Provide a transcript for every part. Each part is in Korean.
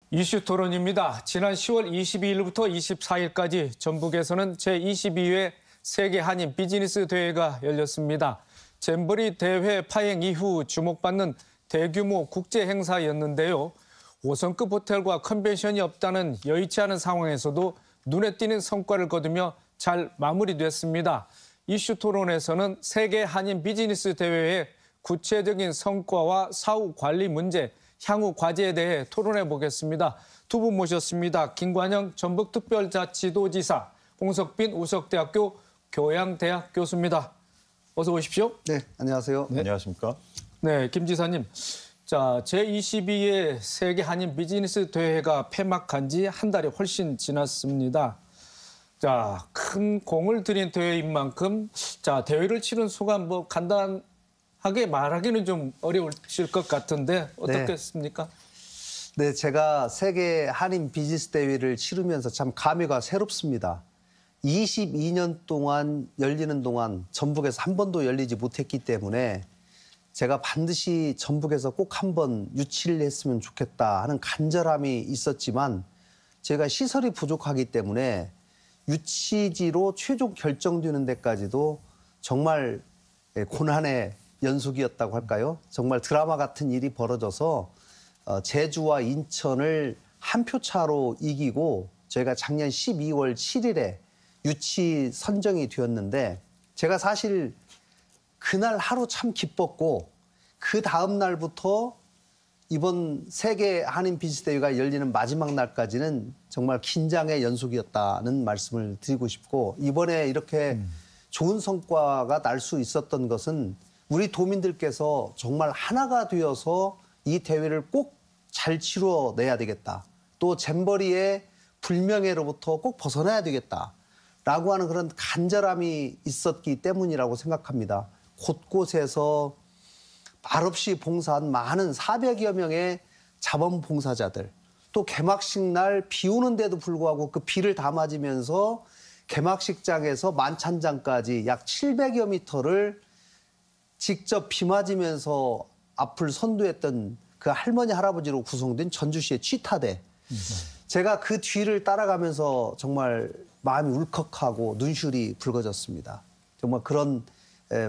이슈 토론입니다. 지난 10월 22일부터 24일까지 전북에서는 제22회 세계 한인 비즈니스 대회가 열렸습니다. 잼버리 대회 파행 이후 주목받는 대규모 국제 행사였는데요. 5성급 호텔과 컨벤션이 없다는 여의치 않은 상황에서도 눈에 띄는 성과를 거두며 잘 마무리됐습니다. 이슈 토론에서는 세계 한인 비즈니스 대회의 구체적인 성과와 사후 관리 문제, 향후 과제에 대해 토론해 보겠습니다. 두 분 모셨습니다. 김관영 전북특별자치도지사, 홍석빈 우석대학교 교양대학 교수입니다. 어서 오십시오. 네, 안녕하세요. 네. 안녕하십니까? 네, 김 지사님. 자, 제22회 세계 한인 비즈니스 대회가 폐막한 지 한 달이 훨씬 지났습니다. 자, 큰 공을 들인 대회인 만큼 자, 대회를 치른 소감 간단하게 말하기는 좀 어려우실 것 같은데 어떻겠습니까? 네, 제가 세계 한인 비즈니스 대회를 치르면서 참 감회가 새롭습니다. 22년 동안 열리는 동안 전북에서 한 번도 열리지 못했기 때문에 제가 반드시 전북에서 꼭 한 번 유치를 했으면 좋겠다 하는 간절함이 있었지만 제가 시설이 부족하기 때문에 유치지로 최종 결정되는 데까지도 정말 고난의 연속이었다고 할까요? 정말 드라마 같은 일이 벌어져서 제주와 인천을 한 표 차로 이기고 저희가 작년 12월 7일에 유치 선정이 되었는데 제가 사실 그날 하루 참 기뻤고 그 다음 날부터 이번 세계 한인 비즈니스 대회가 열리는 마지막 날까지는 정말 긴장의 연속이었다는 말씀을 드리고 싶고 이번에 이렇게 좋은 성과가 날 수 있었던 것은 우리 도민들께서 정말 하나가 되어서 이 대회를 꼭 잘 치러내야 되겠다. 또 잼버리의 불명예로부터 꼭 벗어나야 되겠다라고 하는 그런 간절함이 있었기 때문이라고 생각합니다. 곳곳에서 말없이 봉사한 많은 400여 명의 자원봉사자들, 또 개막식 날 비 오는데도 불구하고 그 비를 다 맞으면서 개막식장에서 만찬장까지 약 700여 미터를 직접 비 맞으면서 앞을 선도했던 그 할머니 할아버지로 구성된 전주시의 취타대. 제가 그 뒤를 따라가면서 정말 마음이 울컥하고 눈시울이 붉어졌습니다. 정말 그런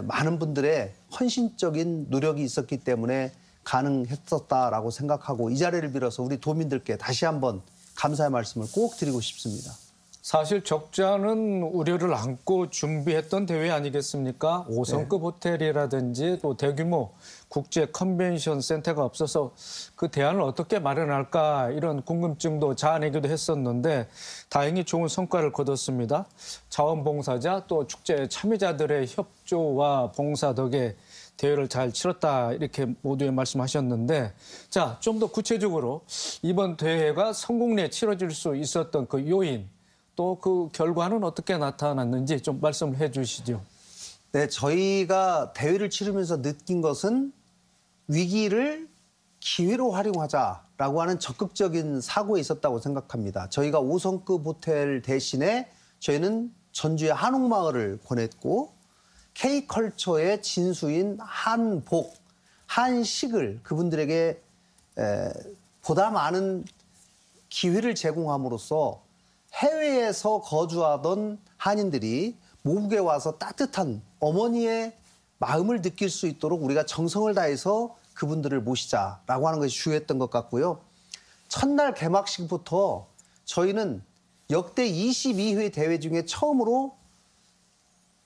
많은 분들의 헌신적인 노력이 있었기 때문에 가능했었다라고 생각하고 이 자리를 빌어서 우리 도민들께 다시 한번 감사의 말씀을 꼭 드리고 싶습니다. 사실 적지 않은 우려를 안고 준비했던 대회 아니겠습니까? 5성급 호텔이라든지 또 대규모 국제 컨벤션 센터가 없어서 그 대안을 어떻게 마련할까 이런 궁금증도 자아내기도 했었는데 다행히 좋은 성과를 거뒀습니다. 자원봉사자 또 축제 참여자들의 협조와 봉사 덕에 대회를 잘 치렀다 이렇게 모두에 말씀하셨는데 자, 좀 더 구체적으로 이번 대회가 성공 내에 치러질 수 있었던 그 요인 또 그 결과는 어떻게 나타났는지 좀 말씀을 해 주시죠. 네, 저희가 대회를 치르면서 느낀 것은 위기를 기회로 활용하자라고 하는 적극적인 사고에 있었다고 생각합니다. 저희가 5성급 호텔 대신에 저희는 전주의 한옥마을을 권했고 K컬처의 진수인 한복, 한식을 그분들에게 보다 많은 기회를 제공함으로써 해외에서 거주하던 한인들이 모국에 와서 따뜻한 어머니의 마음을 느낄 수 있도록 우리가 정성을 다해서 그분들을 모시자라고 하는 것이 주요했던 것 같고요. 첫날 개막식부터 저희는 역대 22회 대회 중에 처음으로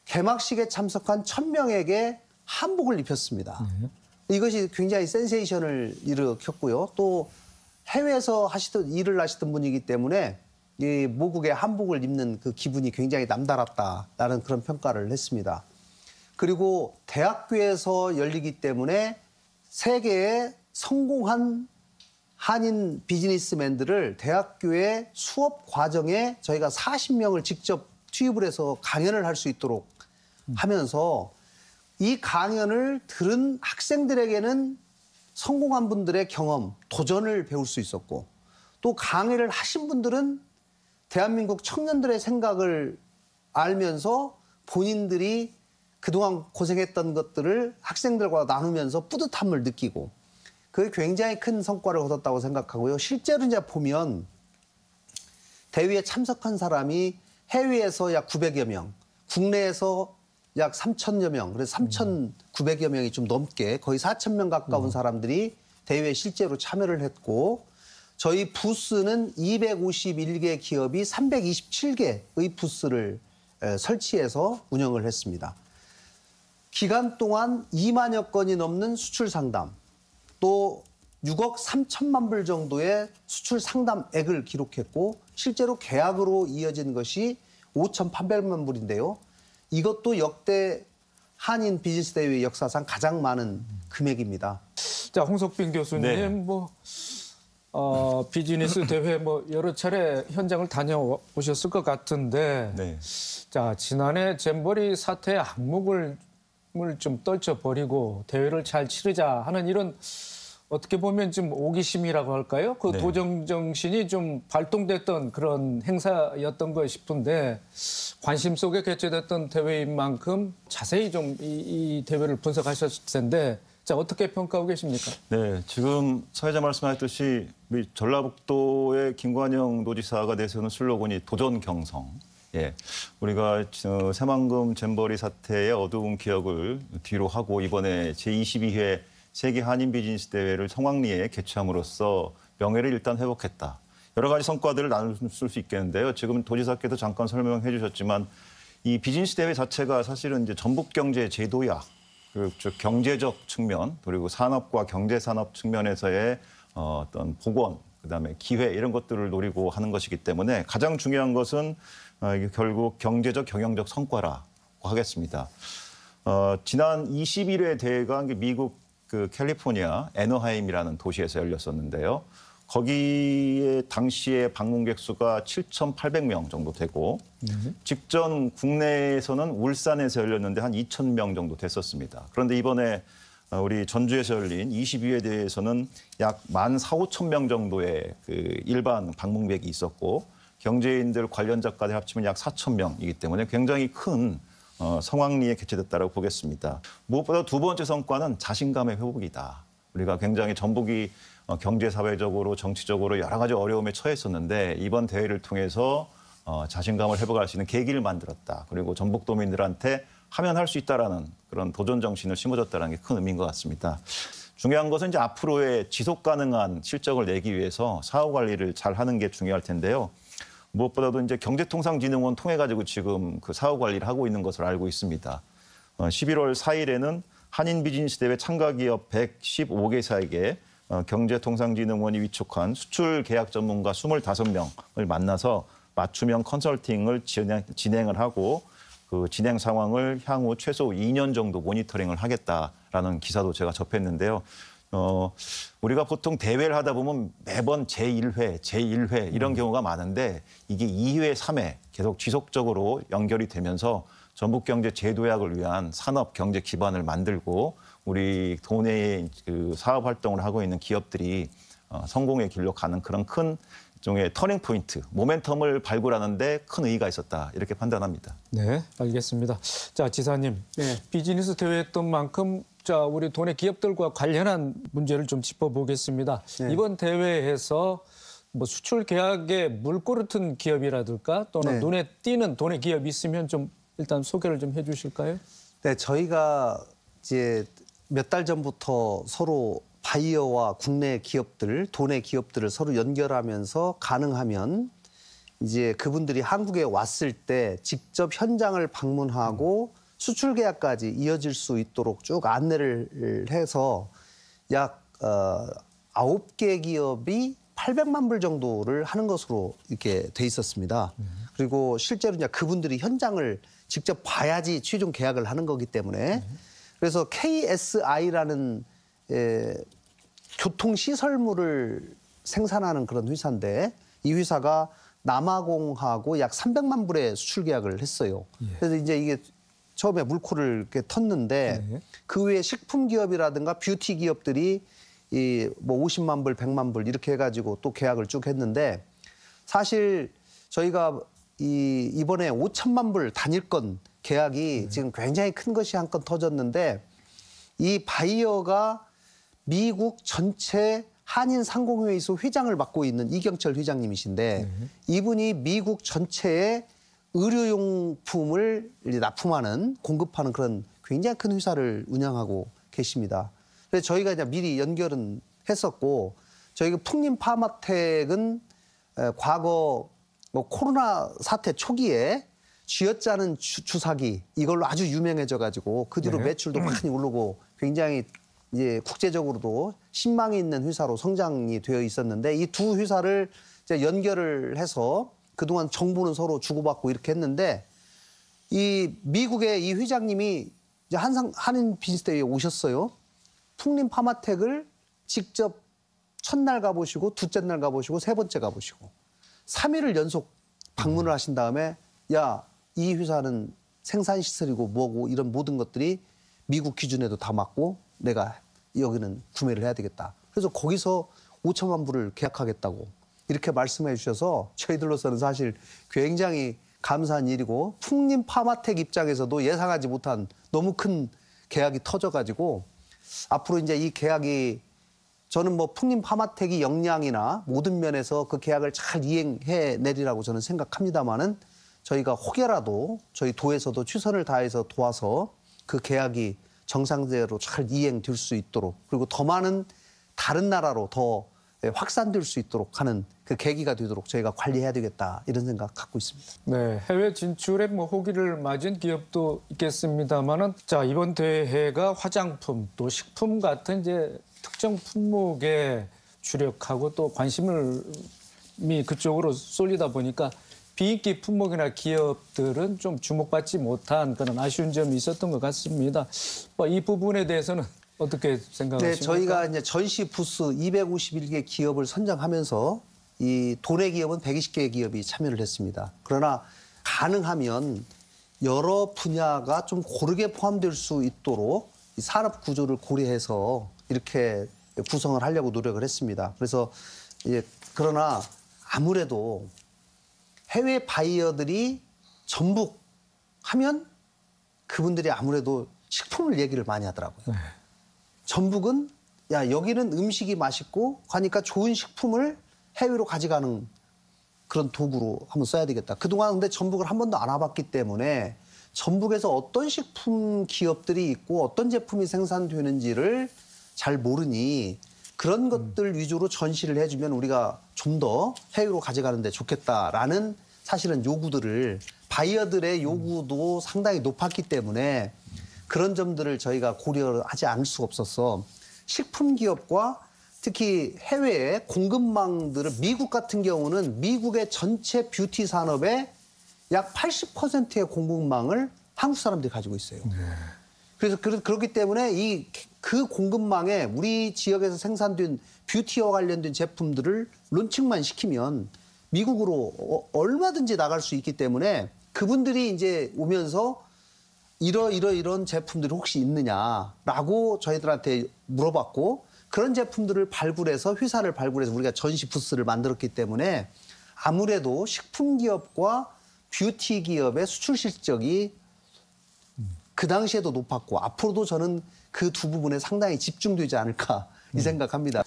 개막식에 참석한 1000명에게 한복을 입혔습니다. 이것이 굉장히 센세이션을 일으켰고요. 또 해외에서 일을 하시던 분이기 때문에 이 모국의 한복을 입는 그 기분이 굉장히 남다랐다라는 그런 평가를 했습니다. 그리고 대학교에서 열리기 때문에 세계의 성공한 한인 비즈니스맨들을 대학교의 수업 과정에 저희가 40명을 직접 투입을 해서 강연을 할 수 있도록 하면서 이 강연을 들은 학생들에게는 성공한 분들의 경험, 도전을 배울 수 있었고 또 강의를 하신 분들은 대한민국 청년들의 생각을 알면서 본인들이 그동안 고생했던 것들을 학생들과 나누면서 뿌듯함을 느끼고 그게 굉장히 큰 성과를 거뒀다고 생각하고요. 실제로 이제 보면 대회에 참석한 사람이 해외에서 약 900여 명, 국내에서 약 3,000여 명, 그래서 3,900여 명이 좀 넘게 거의 4,000명 가까운 사람들이 대회에 실제로 참여를 했고 저희 부스는 251개 기업이 327개의 부스를 설치해서 운영을 했습니다. 기간 동안 2만여 건이 넘는 수출 상담, 또 6억 3천만 불 정도의 수출 상담액을 기록했고 실제로 계약으로 이어진 것이 5,800만 불인데요. 이것도 역대 한인 비즈니스 대회 역사상 가장 많은 금액입니다. 자, 홍석빈 교수님, 네. 비즈니스 대회 여러 차례 현장을 다녀오셨을 것 같은데, 네. 자, 지난해 잼버리 사태의 악몽을 좀 떨쳐버리고 대회를 잘 치르자 하는 이런 어떻게 보면 좀 오기심이라고 할까요? 그 네. 도전 정신이 좀 발동됐던 그런 행사였던 거 싶은데 관심 속에 개최됐던 대회인 만큼 자세히 좀 이 대회를 분석하셨을 텐데 자, 어떻게 평가하고 계십니까? 네, 지금 사회자 말씀하셨듯이 우리 전라북도의 김관영 도지사가 내세우는 슬로건이 도전 경성. 예, 우리가 새만금 잼버리 사태의 어두운 기억을 뒤로 하고 이번에 제22회 세계 한인 비즈니스 대회를 성황리에 개최함으로써 명예를 일단 회복했다. 여러 가지 성과들을 나눌 수 있겠는데요. 지금 도지사께서 잠깐 설명해 주셨지만 이 비즈니스 대회 자체가 사실은 이제 전북경제 제도약, 즉 경제적 측면 그리고 산업과 경제산업 측면에서의 어떤 복원, 그다음에 기회 이런 것들을 노리고 하는 것이기 때문에 가장 중요한 것은 이게 결국 경제적 경영적 성과라고 하겠습니다. 지난 21회 대회가 미국 그 캘리포니아 애너하임이라는 도시에서 열렸었는데요. 거기에 당시에 방문객 수가 7,800명 정도 되고 직전 국내에서는 울산에서 열렸는데 한 2,000명 정도 됐었습니다. 그런데 이번에 우리 전주에서 열린 22회 대회에서는 약 14,500명 정도의 그 일반 방문객이 있었고 경제인들 관련자까지 합치면 약 4,000명이기 때문에 굉장히 큰 성황리에 개최됐다고 보겠습니다. 무엇보다 두 번째 성과는 자신감의 회복이다. 우리가 굉장히 전북이 경제사회적으로 정치적으로 여러 가지 어려움에 처했었는데 이번 대회를 통해서 자신감을 회복할 수 있는 계기를 만들었다. 그리고 전북도민들한테 하면 할 수 있다라는 그런 도전 정신을 심어줬다는 게 큰 의미인 것 같습니다. 중요한 것은 이제 앞으로의 지속 가능한 실적을 내기 위해서 사후 관리를 잘 하는 게 중요할 텐데요. 무엇보다도 이제 경제통상진흥원 통해 가지고 지금 그 사후 관리를 하고 있는 것을 알고 있습니다. 11월 4일에는 한인 비즈니스 대회 참가 기업 115개사에게 경제통상진흥원이 위촉한 수출 계약 전문가 25명을 만나서 맞춤형 컨설팅을 진행을 하고 그 진행 상황을 향후 최소 2년 정도 모니터링을 하겠다라는 기사도 제가 접했는데요. 우리가 보통 대회를 하다 보면 매번 제1회, 제1회 이런 경우가 많은데 이게 2회, 3회 계속 지속적으로 연결이 되면서 전북경제 제도약을 위한 산업 경제 기반을 만들고 우리 도내에 그 사업 활동을 하고 있는 기업들이 성공의 길로 가는 그런 큰 일종의 터닝 포인트, 모멘텀을 발굴하는데 큰 의의가 있었다 이렇게 판단합니다. 네, 알겠습니다. 자, 지사님, 네. 비즈니스 대회였던 만큼 자, 우리 도내 기업들과 관련한 문제를 좀 짚어보겠습니다. 네. 이번 대회에서 수출 계약에 물꼬를 튼 기업이라든가 또는 네. 눈에 띄는 도내 기업이 있으면 좀 일단 소개를 좀 해주실까요? 네, 저희가 이제 몇 달 전부터 서로 바이어와 국내 기업들, 도내 기업들을 서로 연결하면서 가능하면 이제 그분들이 한국에 왔을 때 직접 현장을 방문하고 수출 계약까지 이어질 수 있도록 쭉 안내를 해서 약 9개 기업이 800만 불 정도를 하는 것으로 이렇게 돼 있었습니다. 그리고 실제로 이제 그분들이 현장을 직접 봐야지 최종 계약을 하는 거기 때문에 그래서 KSI라는 교통시설물을 생산하는 그런 회사인데 이 회사가 남아공하고 약 300만 불의 수출 계약을 했어요. 그래서 이제 이게 처음에 물꼬를 이렇게 텄는데 그 외에 식품 기업이라든가 뷰티 기업들이 이 뭐 50만 불, 100만 불 이렇게 해가지고 또 계약을 쭉 했는데 사실 저희가 이번에 5천만 불 단일건 계약이 지금 굉장히 큰 것이 한 건 터졌는데 이 바이어가 미국 전체 한인 상공회의소 회장을 맡고 있는 이경철 회장님이신데 이분이 미국 전체의 의료용품을 납품하는 공급하는 그런 굉장히 큰 회사를 운영하고 계십니다. 그래서 저희가 이제 미리 연결은 했었고 저희가 풍림 파마텍은 과거 뭐 코로나 사태 초기에 쥐어짜는 주사기 이걸로 아주 유명해져 가지고 그 뒤로 네. 매출도 많이 오르고 굉장히 이제 국제적으로도 신망이 있는 회사로 성장이 되어 있었는데 이 두 회사를 이제 연결을 해서 그동안 정보는 서로 주고받고 이렇게 했는데 이 미국의 이 회장님이 이제 한인 비즈니스대회에 오셨어요. 풍림 파마텍을 직접 첫날 가보시고 둘째 날 가보시고 세 번째 가보시고 3일을 연속 방문을 하신 다음에 야, 이 회사는 생산시설이고 뭐고 이런 모든 것들이 미국 기준에도 다 맞고 내가 여기는 구매를 해야 되겠다. 그래서 거기서 5천만 불을 계약하겠다고 이렇게 말씀해 주셔서 저희들로서는 사실 굉장히 감사한 일이고 풍림 파마텍 입장에서도 예상하지 못한 너무 큰 계약이 터져가지고 앞으로 이제 이 계약이 저는 뭐 풍림 파마텍이 역량이나 모든 면에서 그 계약을 잘 이행해 내리라고 저는 생각합니다만은 저희가 혹여라도 저희 도에서도 최선을 다해서 도와서 그 계약이 정상대로 잘 이행될 수 있도록 그리고 더 많은 다른 나라로 더 확산될 수 있도록 하는 그 계기가 되도록 저희가 관리해야 되겠다 이런 생각 갖고 있습니다. 네, 해외 진출에 뭐 호기를 맞은 기업도 있겠습니다만은 자 이번 대회가 화장품 또 식품 같은 이제 특정 품목에 주력하고 또 관심을 그쪽으로 쏠리다 보니까 비인기 품목이나 기업들은 좀 주목받지 못한 그런 아쉬운 점이 있었던 것 같습니다. 이 부분에 대해서는 어떻게 생각하십니까? 네, 저희가 이제 전시 부스 251개 기업을 선정하면서 이 도내 기업은 120개의 기업이 참여를 했습니다. 그러나 가능하면 여러 분야가 좀 고르게 포함될 수 있도록 이 산업 구조를 고려해서 이렇게 구성을 하려고 노력을 했습니다. 그래서 그러나 아무래도 해외 바이어들이 전북 하면 그분들이 아무래도 식품을 얘기를 많이 하더라고요. 전북은 야 여기는 음식이 맛있고 하니까 좋은 식품을 해외로 가져가는 그런 도구로 한번 써야 되겠다. 그동안 근데 전북을 한 번도 안 와봤기 때문에 전북에서 어떤 식품 기업들이 있고 어떤 제품이 생산되는지를 잘 모르니 그런 것들 위주로 전시를 해주면 우리가 좀 더 해외로 가져가는 데 좋겠다라는 사실은 요구들을 바이어들의 요구도 상당히 높았기 때문에 그런 점들을 저희가 고려하지 않을 수가 없어서 식품 기업과 특히 해외의 공급망들을 미국 같은 경우는 미국의 전체 뷰티 산업의 약 80%의 공급망을 한국 사람들이 가지고 있어요. 그래서 그렇기 때문에 그 공급망에 우리 지역에서 생산된 뷰티와 관련된 제품들을 론칭만 시키면 미국으로 얼마든지 나갈 수 있기 때문에 그분들이 이제 오면서 이런 제품들이 혹시 있느냐라고 저희들한테 물어봤고 그런 제품들을 발굴해서 회사를 발굴해서 우리가 전시 부스를 만들었기 때문에 아무래도 식품 기업과 뷰티 기업의 수출 실적이 그 당시에도 높았고 앞으로도 저는 그 두 부분에 상당히 집중되지 않을까 이 생각합니다.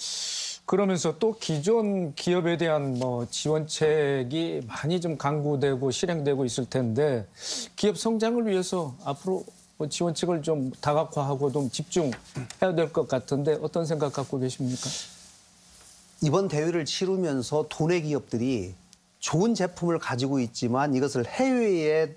그러면서 또 기존 기업에 대한 뭐 지원책이 많이 좀 강구되고 실행되고 있을 텐데 기업 성장을 위해서 앞으로 뭐 지원책을 좀 다각화하고 좀 집중해야 될 것 같은데 어떤 생각 갖고 계십니까? 이번 대회를 치르면서 도내 기업들이 좋은 제품을 가지고 있지만 이것을 해외에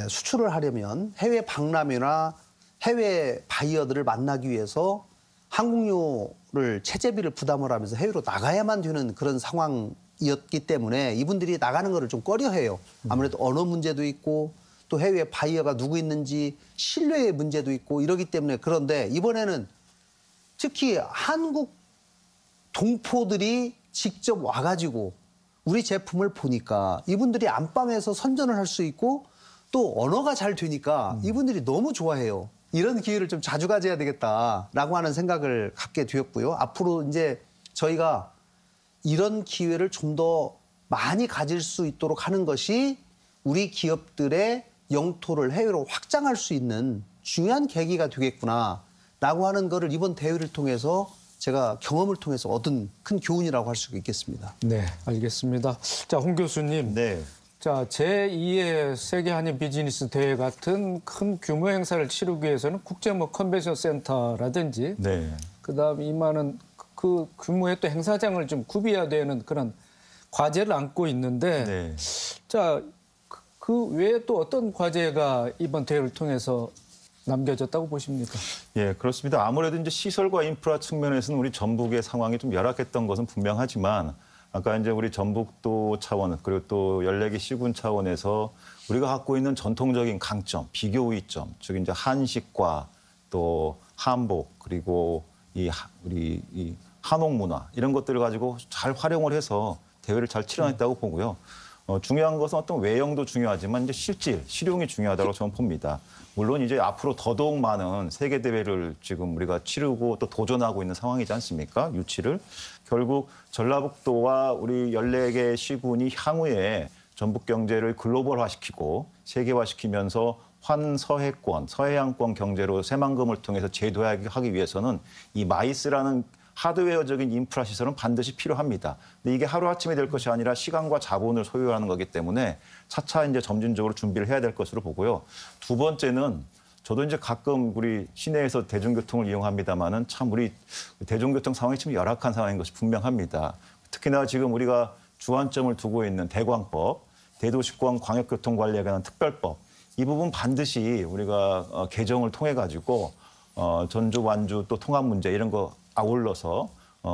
수출을 하려면 해외 박람회나 해외 바이어들을 만나기 위해서 항공료를 체재비를 부담을 하면서 해외로 나가야만 되는 그런 상황이었기 때문에 이분들이 나가는 거를 좀 꺼려해요. 아무래도 언어 문제도 있고 또 해외 바이어가 누구 있는지 신뢰의 문제도 있고 이러기 때문에 그런데 이번에는 특히 한국 동포들이 직접 와가지고 우리 제품을 보니까 이분들이 안방에서 선전을 할 수 있고 또 언어가 잘 되니까 이분들이 너무 좋아해요. 이런 기회를 좀 자주 가져야 되겠다라고 하는 생각을 갖게 되었고요. 앞으로 이제 저희가 이런 기회를 좀 더 많이 가질 수 있도록 하는 것이 우리 기업들의 영토를 해외로 확장할 수 있는 중요한 계기가 되겠구나. 라고 하는 거를 이번 대회를 통해서 제가 경험을 통해서 얻은 큰 교훈이라고 할 수 있겠습니다. 네, 알겠습니다. 자, 홍 교수님. 네. 자, 제2의 세계 한인 비즈니스 대회 같은 큰 규모 행사를 치르기 위해서는 국제 컨벤션 센터라든지 네. 그다음 이만한 그 규모의 또 행사장을 좀 구비해야 되는 그런 과제를 안고 있는데 네. 자, 그 외에 또 어떤 과제가 이번 대회를 통해서 남겨졌다고 보십니까? 예, 그렇습니다. 아무래도 이제 시설과 인프라 측면에서는 우리 전북의 상황이 좀 열악했던 것은 분명하지만 아까 이제 우리 전북도 차원 그리고 또 14개 시군 차원에서 우리가 갖고 있는 전통적인 강점, 비교 이점, 즉 이제 한식과 또 한복 그리고 우리 이 한옥 문화 이런 것들을 가지고 잘 활용을 해서 대회를 잘 치러냈다고 보고요. 중요한 것은 어떤 외형도 중요하지만 이제 실질, 실용이 중요하다고 저는 봅니다. 물론 이제 앞으로 더더욱 많은 세계 대회를 지금 우리가 치르고 또 도전하고 있는 상황이지 않습니까? 유치를. 결국 전라북도와 우리 14개 시군이 향후에 전북 경제를 글로벌화시키고 세계화시키면서 환서해권, 서해안권 경제로 새만금을 통해서 재도약하기 위해서는 이 마이스라는 하드웨어적인 인프라 시설은 반드시 필요합니다. 근데 이게 하루아침에 될 것이 아니라 시간과 자본을 소요하는 거기 때문에 차차 이제 점진적으로 준비를 해야 될 것으로 보고요. 두 번째는 저도 이제 가끔 우리 시내에서 대중교통을 이용합니다만은 참 우리 대중교통 상황이 좀 열악한 상황인 것이 분명합니다. 특히나 지금 우리가 주안점을 두고 있는 대광법, 대도시권 광역교통관리에 관한 특별법 이 부분 반드시 우리가 개정을 통해 가지고 전주, 완주 또 통합 문제 이런 거 아울러서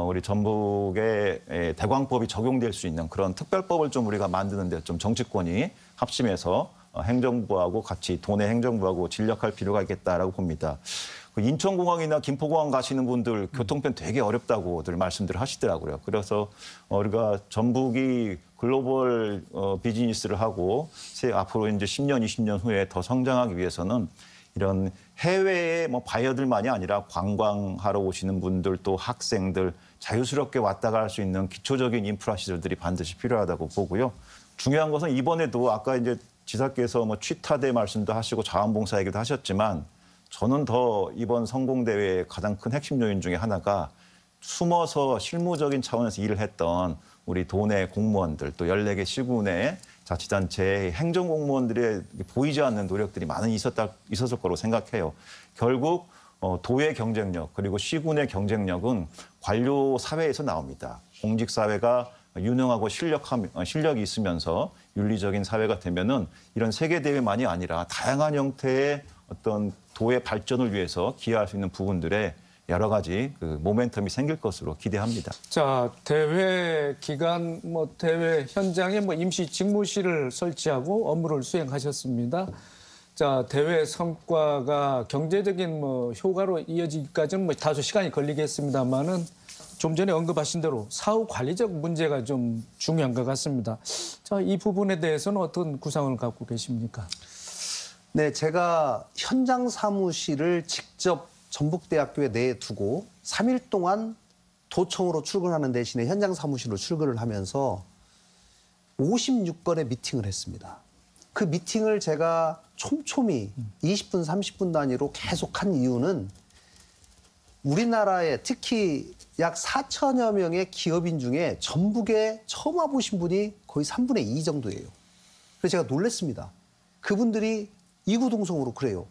우리 전북의 대광법이 적용될 수 있는 그런 특별법을 좀 우리가 만드는데 좀 정치권이 합심해서 행정부하고 같이 도내 행정부하고 진력할 필요가 있겠다라고 봅니다. 인천공항이나 김포공항 가시는 분들 교통편 되게 어렵다고들 말씀들 하시더라고요. 그래서 우리가 전북이 글로벌 비즈니스를 하고 앞으로 이제 10년, 20년 후에 더 성장하기 위해서는 이런 해외의 바이어들만이 아니라 관광하러 오시는 분들 또 학생들 자유스럽게 왔다 갈 수 있는 기초적인 인프라 시설들이 반드시 필요하다고 보고요. 중요한 것은 이번에도 아까 이제 지사께서 취타대 말씀도 하시고 자원봉사 얘기도 하셨지만 저는 더 이번 성공대회의 가장 큰 핵심 요인 중에 하나가 숨어서 실무적인 차원에서 일을 했던 우리 도내 공무원들 또 14개 시군의 자치단체 행정공무원들의 보이지 않는 노력들이 많이 있었을 거로 생각해요. 결국 도의 경쟁력 그리고 시군의 경쟁력은 관료 사회에서 나옵니다. 공직사회가 유능하고 실력이 있으면서 윤리적인 사회가 되면은 이런 세계대회만이 아니라 다양한 형태의 어떤 도의 발전을 위해서 기여할 수 있는 부분들에 여러 가지 그 모멘텀이 생길 것으로 기대합니다. 자, 대회 기간 대회 현장에 임시 직무실을 설치하고 업무를 수행하셨습니다. 자, 대회 성과가 경제적인 효과로 이어지기까지는 다소 시간이 걸리겠습니다만은 좀 전에 언급하신 대로 사후 관리적 문제가 좀 중요한 것 같습니다. 자, 이 부분에 대해서는 어떤 구상을 갖고 계십니까? 네, 제가 현장 사무실을 직접 전북대학교에 내두고 3일 동안 도청으로 출근하는 대신에 현장 사무실로 출근을 하면서 56건의 미팅을 했습니다. 그 미팅을 제가 촘촘히 20분, 30분 단위로 계속 한 이유는 우리나라에 특히 약 4천여 명의 기업인 중에 전북에 처음 와보신 분이 거의 3분의 2 정도예요. 그래서 제가 놀랐습니다. 그분들이 이구동성으로 그래요.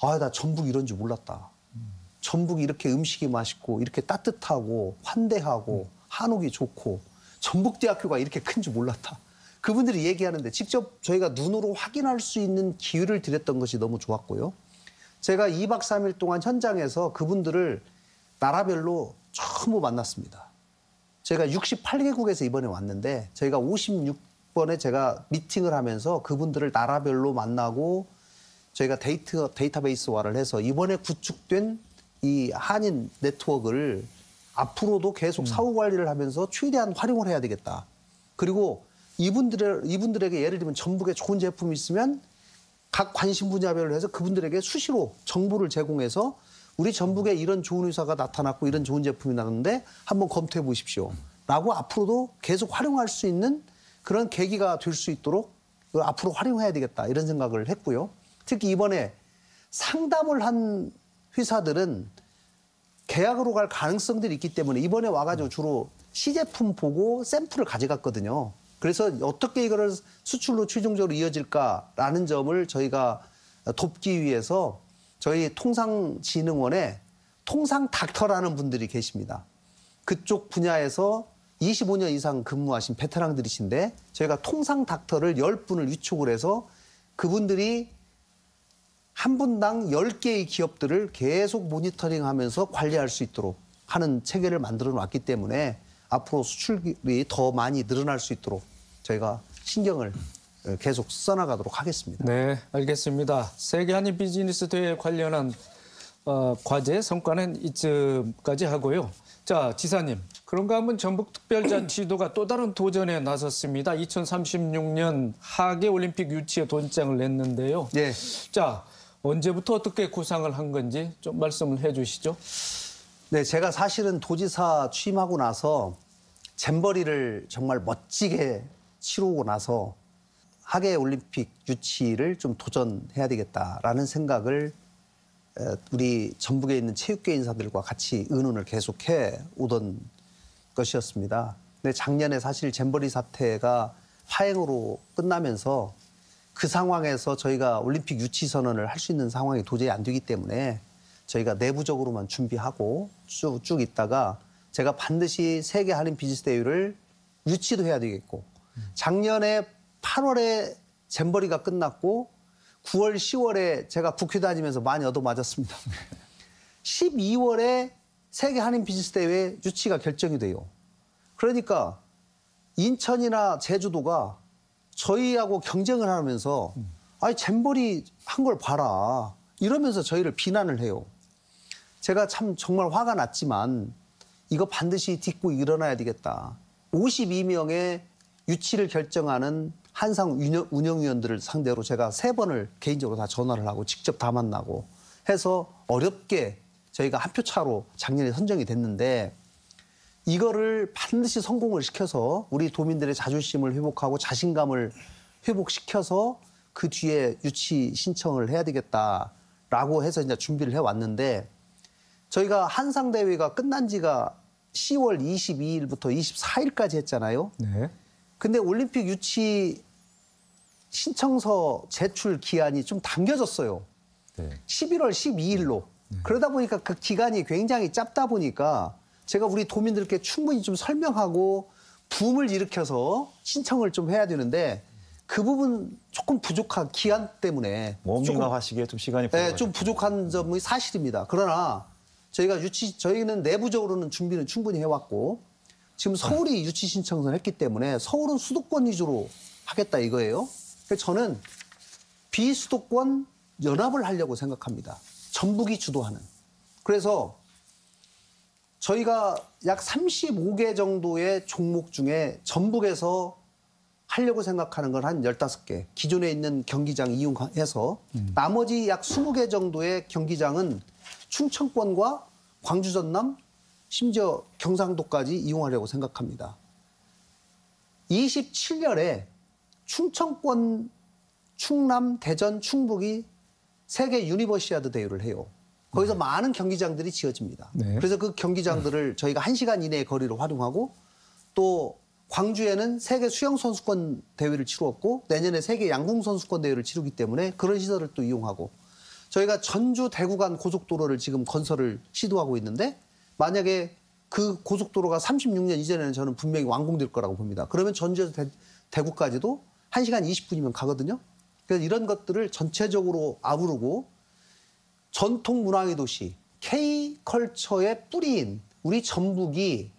아, 나 전북 이런 줄 몰랐다. 전북이 이렇게 음식이 맛있고 이렇게 따뜻하고 환대하고 한옥이 좋고 전북대학교가 이렇게 큰 줄 몰랐다. 그분들이 얘기하는데 직접 저희가 눈으로 확인할 수 있는 기회를 드렸던 것이 너무 좋았고요. 제가 2박 3일 동안 현장에서 그분들을 나라별로 전부 만났습니다. 제가 68개국에서 이번에 왔는데 저희가 56번에 제가 미팅을 하면서 그분들을 나라별로 만나고 저희가 데이터베이스화를 해서 이번에 구축된 이 한인 네트워크를 앞으로도 계속 사후 관리를 하면서 최대한 활용을 해야 되겠다. 그리고 이분들에게 예를 들면 전북에 좋은 제품이 있으면 각 관심 분야별로 해서 그분들에게 수시로 정보를 제공해서 우리 전북에 이런 좋은 의사가 나타났고 이런 좋은 제품이 나왔는데 한번 검토해 보십시오. 라고 앞으로도 계속 활용할 수 있는 그런 계기가 될 수 있도록 앞으로 활용해야 되겠다. 이런 생각을 했고요. 특히 이번에 상담을 한 회사들은 계약으로 갈 가능성들이 있기 때문에 이번에 와가지고 주로 시제품 보고 샘플을 가져갔거든요. 그래서 어떻게 이거를 수출로 최종적으로 이어질까라는 점을 저희가 돕기 위해서 저희 통상진흥원에 통상닥터라는 분들이 계십니다. 그쪽 분야에서 25년 이상 근무하신 베테랑들이신데 저희가 통상닥터를 10분을 위촉을 해서 그분들이 한 분당 10개의 기업들을 계속 모니터링하면서 관리할 수 있도록 하는 체계를 만들어 놨기 때문에 앞으로 수출이 더 많이 늘어날 수 있도록 저희가 신경을 계속 써나가도록 하겠습니다. 네, 알겠습니다. 세계 한인 비즈니스 대회 관련한 과제 성과는 이쯤까지 하고요. 자, 지사님. 그런가 하면 전북특별자치도가 또 다른 도전에 나섰습니다. 2036년 하계올림픽 유치에 도전장을 냈는데요. 예. 자, 언제부터 어떻게 구상을 한 건지 좀 말씀을 해 주시죠. 네, 제가 사실은 도지사 취임하고 나서 잼버리를 정말 멋지게 치르고 나서 하계올림픽 유치를 좀 도전해야 되겠다라는 생각을 우리 전북에 있는 체육계 인사들과 같이 의논을 계속해 오던 것이었습니다. 근데 작년에 사실 잼버리 사태가 화행으로 끝나면서 그 상황에서 저희가 올림픽 유치 선언을 할 수 있는 상황이 도저히 안 되기 때문에 저희가 내부적으로만 준비하고 쭉 있다가 제가 반드시 세계 한인 비즈니스 대회를 유치도 해야 되겠고 작년에 8월에 잼버리가 끝났고 9월, 10월에 제가 국회 다니면서 많이 얻어맞았습니다. 12월에 세계 한인 비즈니스 대회 유치가 결정이 돼요. 그러니까 인천이나 제주도가 저희하고 경쟁을 하면서 아니 잼버리 한 걸 봐라 이러면서 저희를 비난을 해요. 제가 참 정말 화가 났지만 이거 반드시 딛고 일어나야 되겠다. 52명의 유치를 결정하는 한상 운영위원들을 상대로 제가 3번을 개인적으로 다 전화를 하고 직접 다 만나고 해서 어렵게 저희가 한 표 차로 작년에 선정이 됐는데 이거를 반드시 성공을 시켜서 우리 도민들의 자존심을 회복하고 자신감을 회복시켜서 그 뒤에 유치 신청을 해야 되겠다라고 해서 이제 준비를 해왔는데 저희가 한상대회가 끝난 지가 10월 22일부터 24일까지 했잖아요. 네. 근데 올림픽 유치 신청서 제출 기한이 좀 당겨졌어요. 네. 11월 12일로. 그러다 보니까 그 기간이 굉장히 짧다 보니까 제가 우리 도민들께 충분히 좀 설명하고 붐을 일으켜서 신청을 좀 해야 되는데 그 부분 조금 부족한 기한 때문에 워밍업 하시기에 좀 시간이 네, 좀 부족한 점이 사실입니다. 그러나 저희는 내부적으로는 준비는 충분히 해왔고 지금 서울이 유치 신청을 했기 때문에 서울은 수도권 위주로 하겠다 이거예요. 그래서 저는 비수도권 연합을 하려고 생각합니다. 전북이 주도하는. 그래서 저희가 약 35개 정도의 종목 중에 전북에서 하려고 생각하는 건 한 15개. 기존에 있는 경기장 이용해서 나머지 약 20개 정도의 경기장은 충청권과 광주, 전남, 심지어 경상도까지 이용하려고 생각합니다. 27년에 충청권, 충남, 대전, 충북이 세계 유니버시아드 대회를 해요. 거기서 많은 경기장들이 지어집니다. 네. 그래서 그 경기장들을 저희가 1시간 이내의 거리로 활용하고 또 광주에는 세계 수영선수권 대회를 치루었고 내년에 세계 양궁선수권 대회를 치르기 때문에 그런 시설을 또 이용하고 저희가 전주 대구 간 고속도로를 지금 건설을 시도하고 있는데 만약에 그 고속도로가 36년 이전에는 저는 분명히 완공될 거라고 봅니다. 그러면 전주에서 대구까지도 1시간 20분이면 가거든요. 그래서 이런 것들을 전체적으로 아우르고 전통 문화의 도시, K컬처의 뿌리인 우리 전북이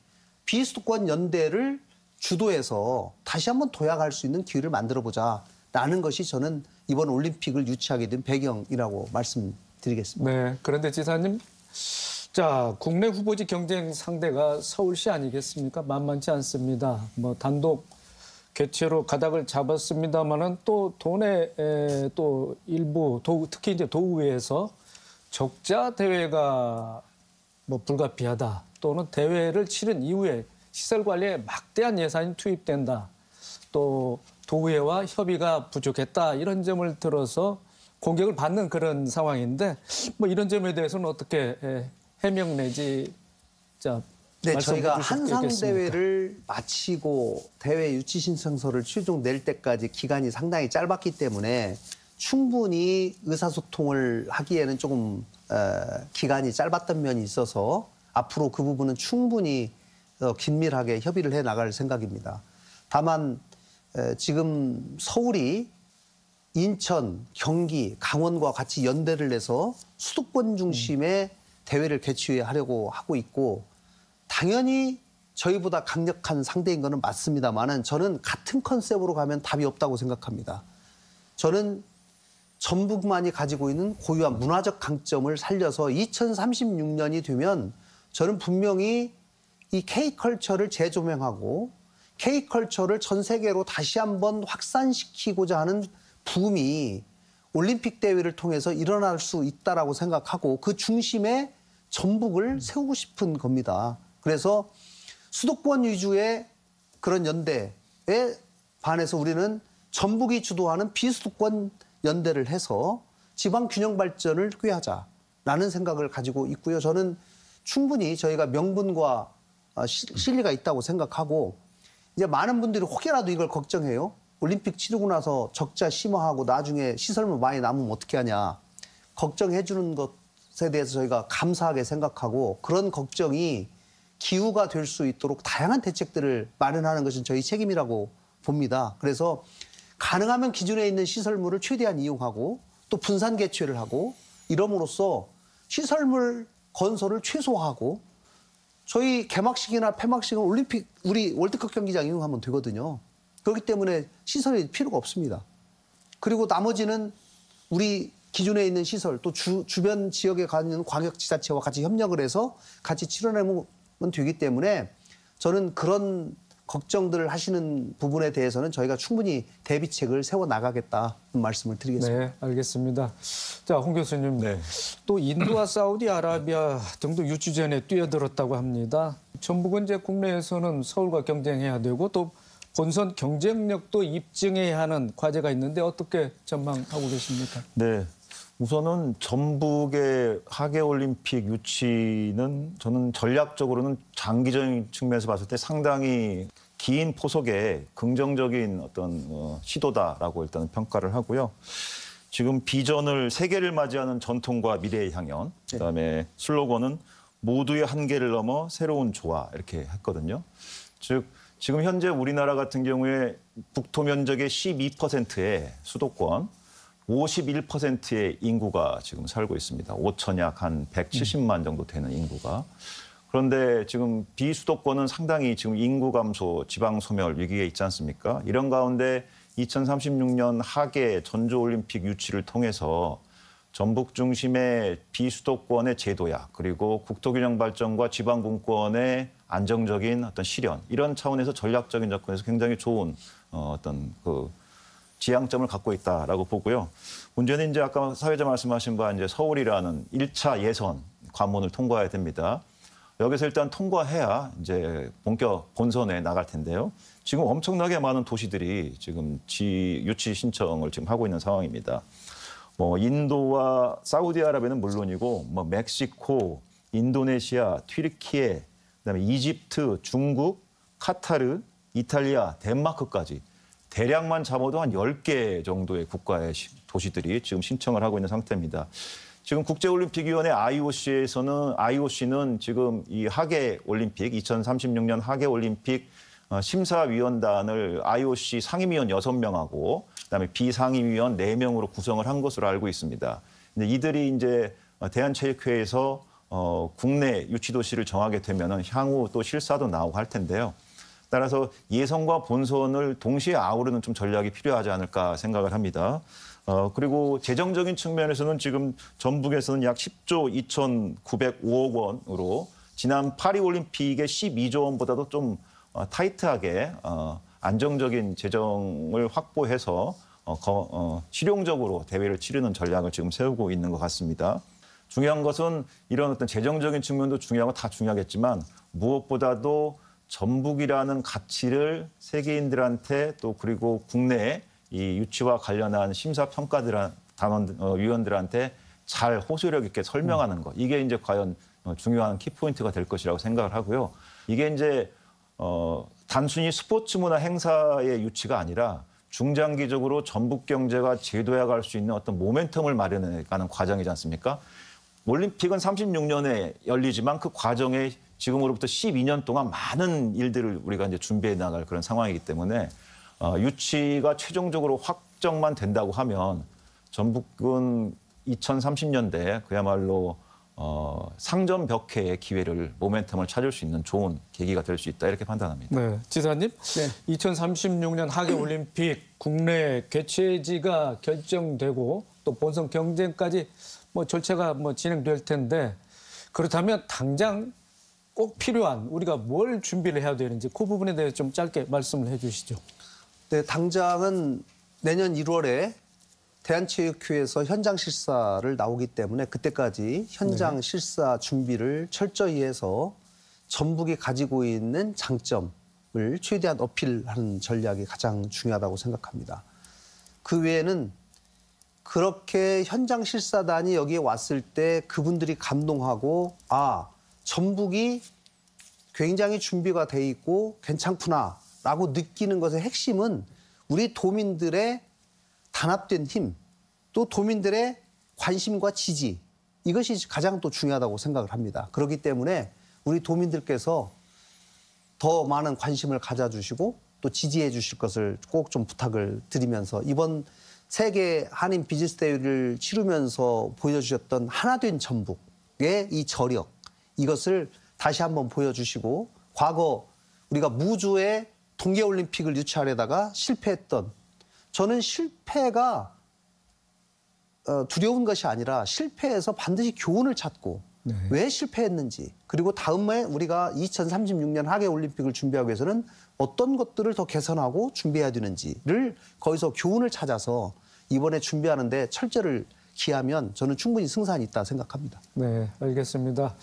비수도권 연대를 주도해서 다시 한번 도약할 수 있는 기회를 만들어보자라는 것이 저는 이번 올림픽을 유치하게 된 배경이라고 말씀드리겠습니다. 네. 그런데 지사님, 자, 국내 후보지 경쟁 상대가 서울시 아니겠습니까? 만만치 않습니다. 뭐 단독 개최로 가닥을 잡았습니다만은 또 도내 또 일부 특히 이제 도의회에서 적자 대회가 뭐 불가피하다 또는 대회를 치른 이후에 시설 관리에 막대한 예산이 투입된다. 또 도의회와 협의가 부족했다. 이런 점을 들어서 공격을 받는 그런 상황인데 뭐 이런 점에 대해서는 어떻게 해명 내지 네, 말씀해 저희가 주실 수 한상 있겠습니까? 대회를 마치고 대회 유치 신청서를 최종 낼 때까지 기간이 상당히 짧았기 때문에 충분히 의사소통을 하기에는 조금 기간이 짧았던 면이 있어서 앞으로 그 부분은 충분히 긴밀하게 협의를 해 나갈 생각입니다. 다만 지금 서울이 인천, 경기, 강원과 같이 연대를 해서 수도권 중심의 대회를 개최하려고 하고 있고 당연히 저희보다 강력한 상대인 거는 맞습니다만은 저는 같은 컨셉으로 가면 답이 없다고 생각합니다. 저는 전북만이 가지고 있는 고유한 문화적 강점을 살려서 2036년이 되면 저는 분명히 이 K컬처를 재조명하고 K컬처를 전 세계로 다시 한번 확산시키고자 하는 붐이 올림픽 대회를 통해서 일어날 수 있다라고 생각하고 그 중심에 전북을 세우고 싶은 겁니다. 그래서 수도권 위주의 그런 연대에 반해서 우리는 전북이 주도하는 비수도권 연대를 해서 지방 균형 발전을 꾀하자라는 생각을 가지고 있고요. 저는 충분히 저희가 명분과 실리가 있다고 생각하고 이제 많은 분들이 혹여라도 이걸 걱정해요. 올림픽 치르고 나서 적자 심화하고 나중에 시설물 많이 남으면 어떻게 하냐. 걱정해 주는 것에 대해서 저희가 감사하게 생각하고 그런 걱정이 기후가 될 수 있도록 다양한 대책들을 마련하는 것은 저희 책임이라고 봅니다. 그래서 가능하면 기존에 있는 시설물을 최대한 이용하고 또 분산 개최를 하고 이럼으로써 시설물 건설을 최소화하고 저희 개막식이나 폐막식은 올림픽 우리 월드컵 경기장 이용하면 되거든요. 그렇기 때문에 시설이 필요가 없습니다. 그리고 나머지는 우리 기존에 있는 시설 또 주변 지역에 가는 광역지자체와 같이 협력을 해서 같이 치러내면 되기 때문에 저는 그런 걱정들을 하시는 부분에 대해서는 저희가 충분히 대비책을 세워나가겠다는 말씀을 드리겠습니다. 네, 알겠습니다. 자, 홍 교수님. 네. 또 인도와 사우디아라비아 등도 유치전에 뛰어들었다고 합니다. 전북은 이제 국내에서는 서울과 경쟁해야 되고 또 본선 경쟁력도 입증해야 하는 과제가 있는데 어떻게 전망하고 계십니까? 네. 우선은 전북의 하계올림픽 유치는 저는 전략적으로는 장기적인 측면에서 봤을 때 상당히 긴 포석의 긍정적인 어떤 시도다라고 일단 평가를 하고요. 지금 비전을 세계를 맞이하는 전통과 미래의 향연, 그다음에 슬로건은 모두의 한계를 넘어 새로운 조화 이렇게 했거든요. 즉 지금 현재 우리나라 같은 경우에 국토 면적의 12%의 수도권, 51%의 인구가 지금 살고 있습니다. 5천 약 한 170만 정도 되는 인구가. 그런데 지금 비수도권은 상당히 지금 인구 감소, 지방 소멸 위기에 있지 않습니까? 이런 가운데 2036년 하계 전주올림픽 유치를 통해서 전북 중심의 비수도권의 제도야 그리고 국토균형 발전과 지방분권의 안정적인 어떤 실현 이런 차원에서 전략적인 접근에서 굉장히 좋은 어떤 그 지향점을 갖고 있다라고 보고요. 문제는 이제 아까 사회자 말씀하신 바 이제 서울이라는 1차 예선 관문을 통과해야 됩니다. 여기서 일단 통과해야 이제 본격 본선에 나갈 텐데요. 지금 엄청나게 많은 도시들이 지금 유치 신청을 지금 하고 있는 상황입니다. 뭐 인도와 사우디아라비아는 물론이고 뭐 멕시코, 인도네시아, 튀르키예, 그다음에 이집트, 중국, 카타르, 이탈리아, 덴마크까지 대략만 잡아도 한 10개 정도의 국가의 도시들이 지금 신청을 하고 있는 상태입니다. 지금 국제올림픽위원회 IOC는 지금 이 하계올림픽 2036년 하계올림픽 심사위원단을 IOC 상임위원 6명하고 그다음에 비상임위원 4명으로 구성을 한 것으로 알고 있습니다. 근데 이들이 이제 대한체육회에서 국내 유치도시를 정하게 되면은 향후 또 실사도 나오고 할 텐데요. 따라서 예선과 본선을 동시에 아우르는 좀 전략이 필요하지 않을까 생각을 합니다. 그리고 재정적인 측면에서는 지금 전북에서는 약 10조 2,905억 원으로 지난 파리올림픽의 12조 원보다도 좀 타이트하게 안정적인 재정을 확보해서 실용적으로 대회를 치르는 전략을 지금 세우고 있는 것 같습니다. 중요한 것은 이런 어떤 재정적인 측면도 중요하고 다 중요하겠지만 무엇보다도 전북이라는 가치를 세계인들한테 또 그리고 국내에 이 유치와 관련한 심사 평가들한테 위원들한테 잘 호소력 있게 설명하는 것. 이게 이제 과연 중요한 키포인트가 될 것이라고 생각을 하고요. 이게 이제 단순히 스포츠 문화 행사의 유치가 아니라 중장기적으로 전북 경제가 재도약할 수 있는 어떤 모멘텀을 마련해가는 과정이지 않습니까? 올림픽은 36년에 열리지만 그 과정에 지금으로부터 12년 동안 많은 일들을 우리가 이제 준비해 나갈 그런 상황이기 때문에 유치가 최종적으로 확정만 된다고 하면 전북은 2030년대 그야말로 상점벽해의 기회를 모멘텀을 찾을 수 있는 좋은 계기가 될 수 있다 이렇게 판단합니다. 네, 지사님. 네. 2036년 하계올림픽 국내 개최지가 결정되고 또 본선 경쟁까지 절차가 진행될 텐데 그렇다면 당장 꼭 필요한 우리가 뭘 준비를 해야 되는지 그 부분에 대해 좀 짧게 말씀을 해주시죠. 네, 당장은 내년 1월에 대한체육회에서 현장 실사를 나오기 때문에 그때까지 현장 실사 준비를 철저히 해서 전북이 가지고 있는 장점을 최대한 어필하는 전략이 가장 중요하다고 생각합니다. 그 외에는 그렇게 현장 실사단이 여기에 왔을 때 그분들이 감동하고 전북이 굉장히 준비가 돼 있고 괜찮구나라고 느끼는 것의 핵심은 우리 도민들의 단합된 힘, 또 도민들의 관심과 지지, 이것이 가장 또 중요하다고 생각을 합니다. 그렇기 때문에 우리 도민들께서 더 많은 관심을 가져주시고 또 지지해 주실 것을 꼭 좀 부탁을 드리면서 이번 세계 한인 비즈니스 대회를 치르면서 보여주셨던 하나된 전북의 이 저력, 이것을 다시 한번 보여주시고 과거 우리가 무주에 동계올림픽을 유치하려다가 실패했던, 저는 실패가 두려운 것이 아니라 실패해서 반드시 교훈을 찾고 왜 실패했는지, 그리고 다음에 우리가 2036년 하계올림픽을 준비하기 위해서는 어떤 것들을 더 개선하고 준비해야 되는지를 거기서 교훈을 찾아서 이번에 준비하는데 철저를 기하면 저는 충분히 승산이 있다 생각합니다. 네, 알겠습니다.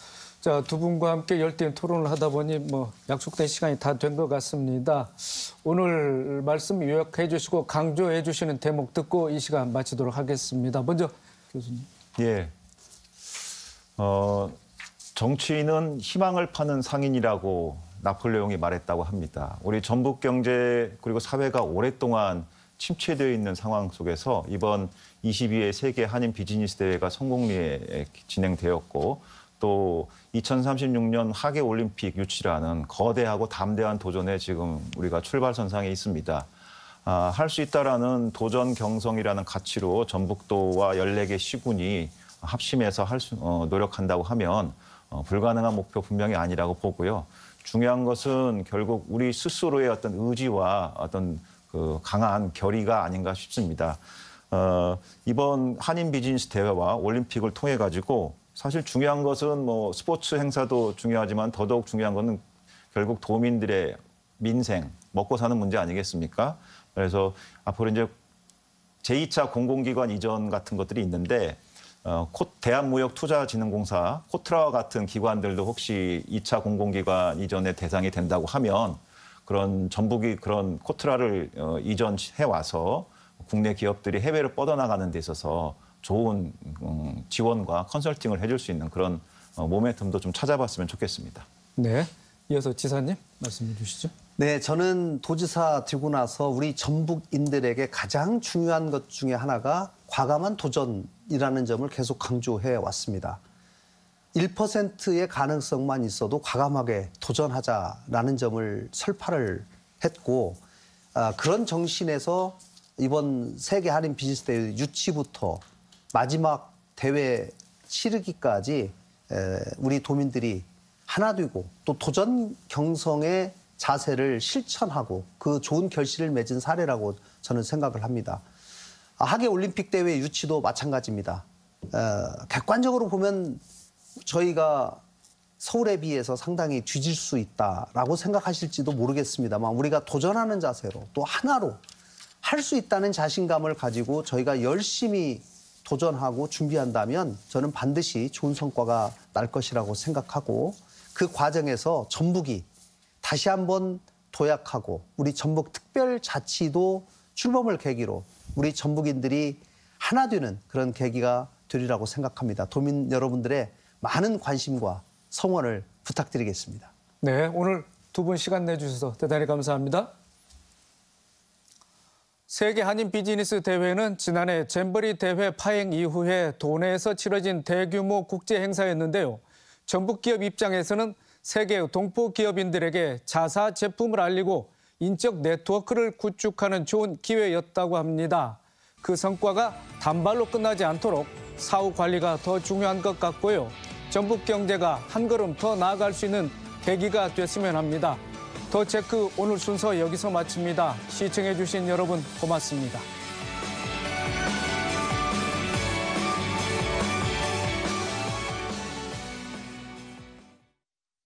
자, 두 분과 함께 열띤 토론을 하다 보니 약속된 시간이 다 된 것 같습니다. 오늘 말씀 요약해 주시고 강조해 주시는 대목 듣고 이 시간 마치도록 하겠습니다. 먼저 교수님. 예. 정치인은 희망을 파는 상인이라고 나폴레옹이 말했다고 합니다. 우리 전북 경제 그리고 사회가 오랫동안 침체되어 있는 상황 속에서 이번 22회 세계 한인 비즈니스 대회가 성공리에 진행되었고 또 2036년 하계올림픽 유치라는 거대하고 담대한 도전에 지금 우리가 출발선상에 있습니다. 할 수 있다라는 도전 경성이라는 가치로 전북도와 14개 시군이 합심해서 노력한다고 하면 불가능한 목표 분명히 아니라고 보고요. 중요한 것은 결국 우리 스스로의 어떤 의지와 어떤 그 강한 결의가 아닌가 싶습니다. 이번 한인 비즈니스 대회와 올림픽을 통해 가지고 사실 중요한 것은 스포츠 행사도 중요하지만 더더욱 중요한 것은 결국 도민들의 민생, 먹고 사는 문제 아니겠습니까? 그래서 앞으로 이제 제2차 공공기관 이전 같은 것들이 있는데 대한무역투자진흥공사, 코트라와 같은 기관들도 혹시 2차 공공기관 이전의 대상이 된다고 하면 그런 전북이 그런 코트라를 이전해 와서 국내 기업들이 해외로 뻗어나가는 데 있어서 좋은 지원과 컨설팅을 해줄 수 있는 그런 모멘텀도 좀 찾아봤으면 좋겠습니다. 네, 이어서 지사님 말씀해 주시죠. 네, 저는 도지사 되고 나서 우리 전북인들에게 가장 중요한 것 중에 하나가 과감한 도전이라는 점을 계속 강조해 왔습니다. 1%의 가능성만 있어도 과감하게 도전하자라는 점을 설파를 했고 그런 정신에서 이번 세계 한인 비즈니스 대회 유치부터 마지막 대회 치르기까지 우리 도민들이 하나 되고 또 도전 경성의 자세를 실천하고 그 좋은 결실을 맺은 사례라고 저는 생각을 합니다. 하계올림픽 대회 유치도 마찬가지입니다. 객관적으로 보면 저희가 서울에 비해서 상당히 뒤질 수 있다라고 생각하실지도 모르겠습니다만 우리가 도전하는 자세로 또 하나로 할 수 있다는 자신감을 가지고 저희가 열심히 도전하고 준비한다면 저는 반드시 좋은 성과가 날 것이라고 생각하고 그 과정에서 전북이 다시 한번 도약하고 우리 전북 특별자치도 출범을 계기로 우리 전북인들이 하나 되는 그런 계기가 되리라고 생각합니다. 도민 여러분들의 많은 관심과 성원을 부탁드리겠습니다. 네, 오늘 두 분 시간 내주셔서 대단히 감사합니다. 세계 한인 비즈니스 대회는 지난해 잼버리 대회 파행 이후에 도내에서 치러진 대규모 국제 행사였는데요. 전북 기업 입장에서는 세계 동포 기업인들에게 자사 제품을 알리고 인적 네트워크를 구축하는 좋은 기회였다고 합니다. 그 성과가 단발로 끝나지 않도록 사후 관리가 더 중요한 것 같고요. 전북 경제가 한 걸음 더 나아갈 수 있는 계기가 됐으면 합니다. 더 체크 오늘 순서 여기서 마칩니다. 시청해주신 여러분 고맙습니다.